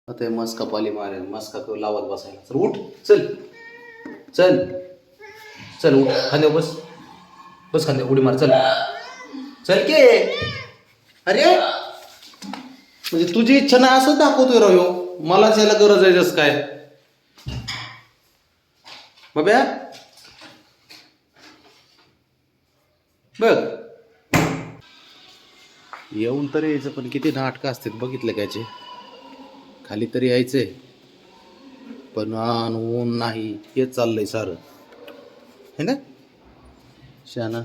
आता मस्का पाली मारेल मस्का लावत बसायला. चल उठ, चल चल चल उठ, खांद्यावर बस, बस खांद्यावर उडी मार, चल चल के. अरे म्हणजे तुझी इच्छा नाही असंच दाखवतोय राव ह्यो. मलाच यायला गरज आहे जस काय बाब्या. बघ येऊन तरी यायचं, पण किती नाटकं असतात बघितलं कायचे. खाली तरी यायचंय पण ऊन नाही, हेच चाललंय सारं है ना. शाना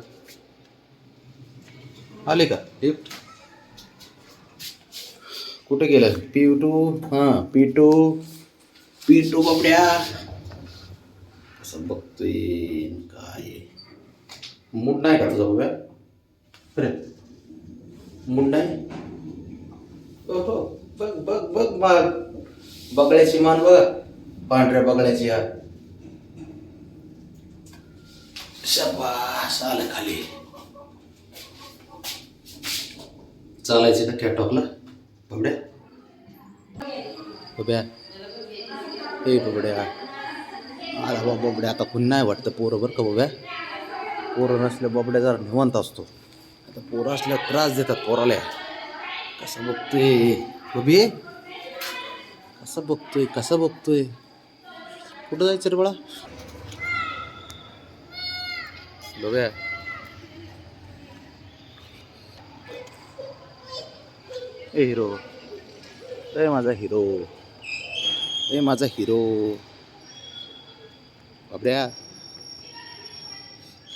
आले का हे, कुठे गेलं पिटू. हां पिटू, पिटू बाबड्या असं बघतोय. काय मूड नाही का तुझा बाब्या? अरे मूड नाही. हो हो, बघ बघ बघ बघ बगड्याची मान बघ, पांढऱ्या बगड्याची. हा शाबास, आलं खाली. चालायचं का कॅटॉकला बाबड्या? बाब्या ए बाबड्या, आला बा बाबड्या. आता पुन्हा नाही वाटतं पोरं बरं का बाब्या. पोरं नसल्या बाबड्या जरा निवांत असतो. आता पोरं असल्या त्रास देतात पोराला. कसं बघतोय बबी, कसं बघतोय कसं बघतोय. कुठं जायचं रे बाळा बघ्या. ए हिरो, ए माझा हिरो, ए माझा हिरो बाबड्या.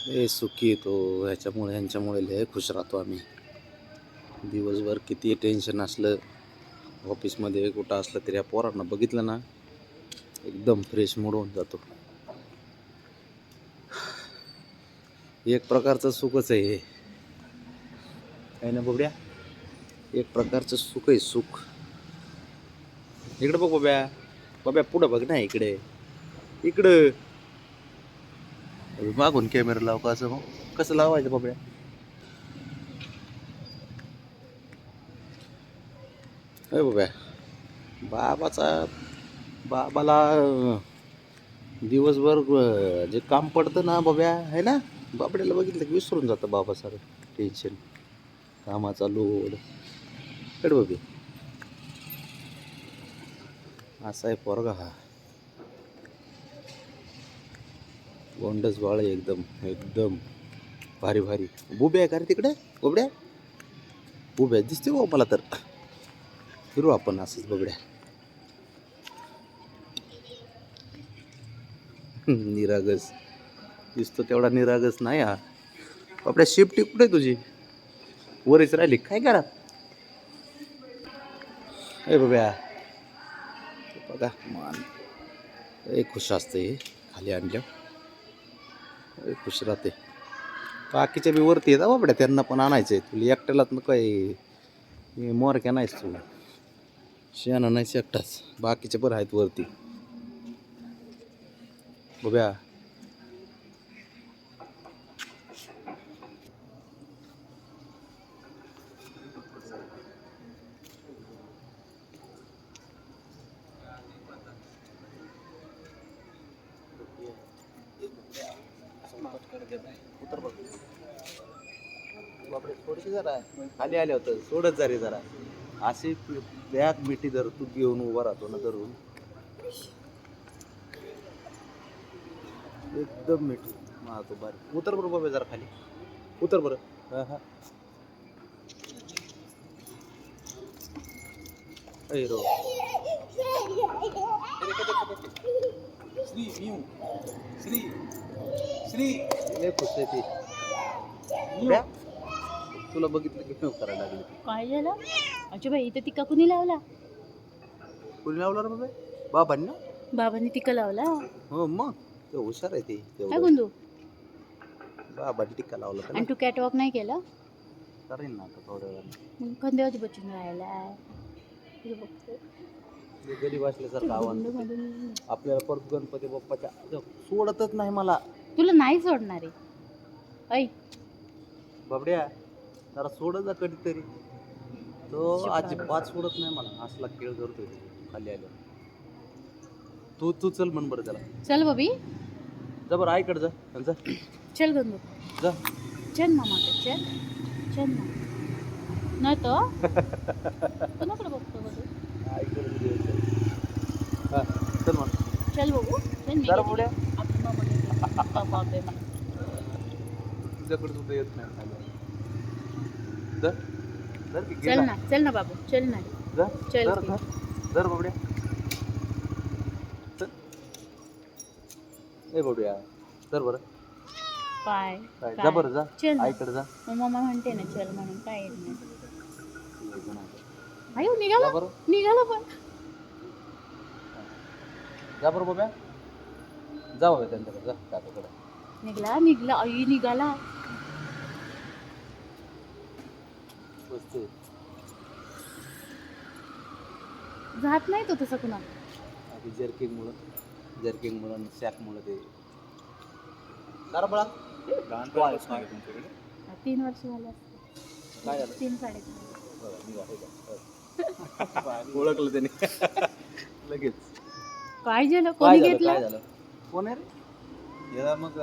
ए सुखी येतो ह्याच्यामुळे, ह्यांच्यामुळे लय खुश राहतो आम्ही. दिवसभर किती टेन्शन असलं ऑफिसमध्ये कुठं असलं तरी या पोरांना बघितलं ना एकदम फ्रेश मूड होऊन जातो. एक प्रकारचं सुखच आहे हे, आहे ना बाबड्या. एक प्रकारचं सुख आहे, सुख. इकडं बघ बाब्या, बाब्या पुढं बघ ना, इकडे इकडं. मागून कॅमेरा लाव का असं, मग कसं लावायचं बाब्या? अरे बाब्या, बाबाचा बाबाला दिवसभर जे काम पडतं ना बाब्या, आहे ना. बाबड्याला बघितलं की विसरून जातं बाबा सारं टेन्शन, कामाचा लोड. कडे बाबी असा आहे पोरगा हा. गोंडस बाळ एकदम एकदम भारी भारी. बुब्या आहे का रे तिकडे बाबड्या? बुब्या दिसते बा मला तर. फिरू आपण असंच बाबड्या. निरागस दिसतो तेवढा निरागस नाही हा बाबड्या. शिफ्टी कुठे तुझी? वरच राहिली काय करा. ए बाब्या बघा मान, एक खुश असते खाली आणल्यावर, खुश राहते. बाकीच्या बी वरती येतात बाबड्या, त्यांना पण आणायचं आहे. तुला एकट्यालाच नको आहे, मोरक्या नाहीस तू, शेणा नाहीस एकटाच. बाकीचे पण आहेत वरती बाब्या. उतर बघ बापरे, थोडीशी जरा खाली आले होतं, सोडत जा रे जरा. अशी बॅग मिठी धर तू, घेऊन उभा राहतो ना धरून एकदम मिठी मारतो बारीक. उतर बरं बाबा जरा खाली, उतर बरं. हा हा हिरो श्री श्री श्री लय खुश आहे ती. तुला बघितलं की फेव करायला लागली. काय झालं अच्छा बाई, इथं टिक्का कुणी लावला? कुणी लावला रे बाबा? बाबांना. बाबांनी टिक्का लावला? हो मग ते हुशार आहे ते काय तेवढं. गुंदू, बाबांनी टिक्का लावला आणि तू कॅटवॉक नाही केला? करेन ना आता थोड्या वेळाने. मग खांद्यावरती बसून राहिलाय. गरीब असल्यासारखं आव्हान आपल्याला. परत गणपती बाप्पाच्या सोडतच नाही मला. तुला नाही सोडणार आहे. ऐ बाबड्या जरा सोड जा कधीतरी. तो अजिबात सोडत नाही मला, असला खेळ करतोय तो खाली आल्यावर. तू चल म्हण बरं त्याला. चल बबी, जा बरं आईकडे जा आणि जा चल गंगू, जा. चल मामा चल, चल मामा. नाही तो कुणाकडे बघतो बघू. आईकडे हा चल म्हण. चल बघू, चल मी जरा घेते. पुढे. आपली मामा घेते. बाबा बे मला. तुझ्याकडे सुद्धा येत नाही खाली. जा जर की चल ना, चल ना बाबू, चल ना. जा चल जर की. जर बाबड्या चल. ए बाबड्या जर बरं पाय काय जा काय? बरं जा चल ना. आईकडे जा. मग मामा म्हणते ना चल म्हणून, काय येत नाही. यायचं नाही. अयो जा निघाला, बरं निघाला पण. जा बरं बाब्या, जा बाबा त्यांच्याकडे जा काकाकडे. निघाला, निघाला, आई निघाला. बसते जात नाही तो तसं कुणा. आधी जर्किंगमुळं आणि सॅकमुळं ते जरा बळा. तुमच्याकडे 3 वर्ष झाले असतील. काय झालं? 3 साडेतीन. ओळखलं त्याने लगेच. काय झालं, काय कोणी झालं घेतलं? काय झालं कोण आहे रे? याला मग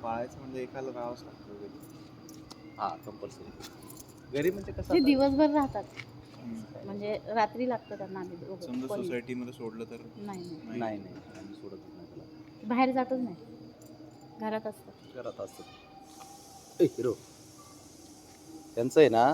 पाळायचं म्हणजे एकाला राहावंच लागतं घरी. हा कंपल्सरी घरी म्हणजे कसं ते आता- दिवसभर राहतात, म्हणजे रात्री लागतं त्यांना. आम्ही दोघं समजा कोणी- सोसायटीमध्ये सोडलं तर नाही नाही, नाही नाही आम्ही सोडतच नाही त्याला, बाहेर जातच नाही, घरात असतात. घरात असतं. ए हिरो त्यांचं आहे ना